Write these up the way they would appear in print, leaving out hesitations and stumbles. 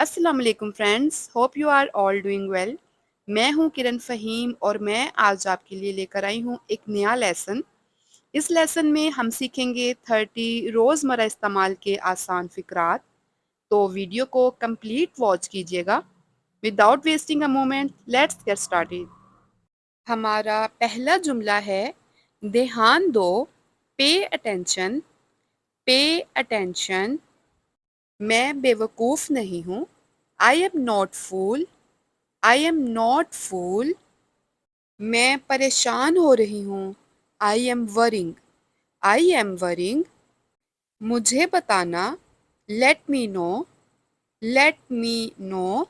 अस्सलाम वालेकुम friends, hope you are all doing well. मैं हूं किरण फ़हीम और मैं आज आपके लिए लेकर आई हूं एक नया लेसन। इस लेसन में हम सीखेंगे 30 रोज़मर्रा इस्तेमाल के आसान फ़िक्रात। तो वीडियो को कंप्लीट वॉच कीजिएगा। Without wasting a moment, let's get started. हमारा पहला जुमला है, ध्यान दो, पे अटेंशन। Pay attention. मैं बेवकूफ़ नहीं हूँ। I am not fool. I am not fool. मैं परेशान हो रही हूँ। I am worrying. I am worrying. मुझे बताना। Let me know. Let me know.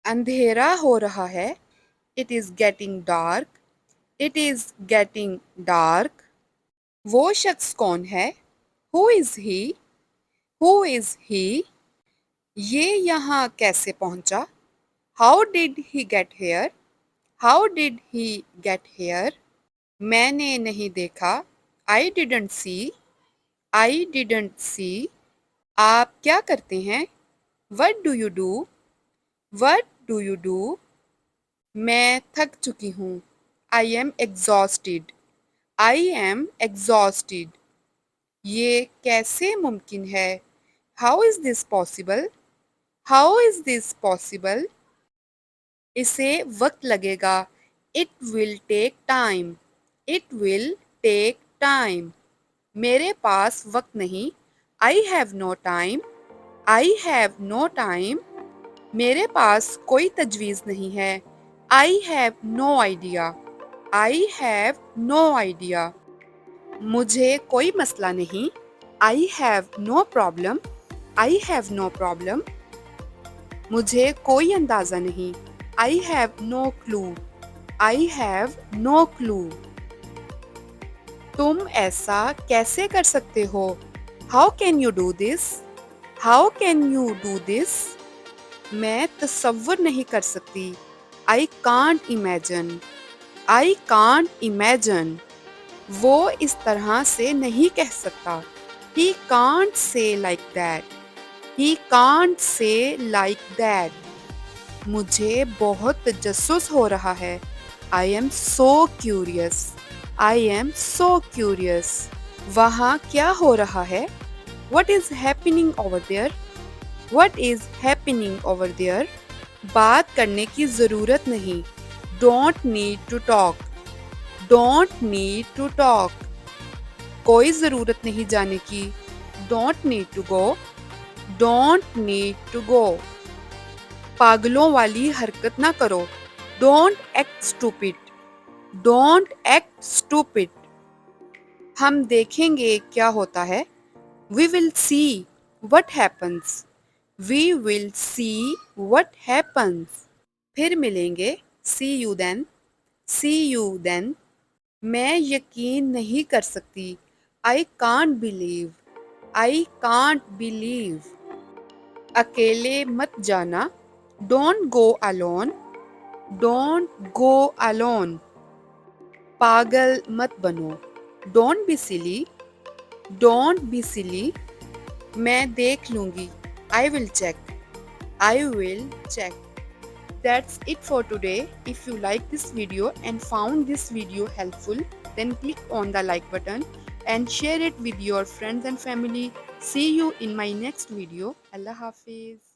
अंधेरा हो रहा है। It is getting dark. It is getting dark. वो शख्स कौन है? Who is he? Who is he? ये यहाँ कैसे पहुँचा? How did he get here? How did he get here? मैंने नहीं देखा। आई didn't see. I didn't see. आप क्या करते हैं? What do you do? What do you do? मैं थक चुकी हूँ। I am exhausted. I am exhausted. ये कैसे मुमकिन है? How is this possible? How is this possible? इसे वक्त लगेगा। It will take time. It will take time. मेरे पास वक्त नहीं। I have no time. I have no time. मेरे पास कोई तजवीज़ नहीं है। आई have no idea. I have no idea. मुझे कोई मसला नहीं। I have no problem. I have no problem. मुझे कोई अंदाज़ा नहीं। I have no clue. I have no clue. तुम ऐसा कैसे कर सकते हो? How can you do this? How can you do this? मैं तसव्वुर नहीं कर सकती। I can't imagine. I can't imagine. वो इस तरह से नहीं कह सकता। He can't say like that. He can't say like that. मुझे बहुत तजस्सुस हो रहा है। I am so curious. I am so curious. वहाँ क्या हो रहा है? What is happening over there? What is happening over there? बात करने की ज़रूरत नहीं। Don't need to talk. Don't need to talk. कोई ज़रूरत नहीं जाने की। Don't need to go. Don't need to go. पागलों वाली हरकत ना करो। Don't act stupid. Don't act stupid. हम देखेंगे क्या होता है। We will see what happens. We will see what happens. फिर मिलेंगे। See you then. See you then. मैं यकीन नहीं कर सकती। I can't believe. I can't believe. अकेले मत जाना। Don't go alone. Don't go alone. पागल मत बनो। Don't be silly. Don't be silly. मैं देख लूँगी। I will check. I will check. That's it for today. If you like this video and found this video helpful, then click on the like button and share it with your friends and family. See you in my next video. Allah Hafiz.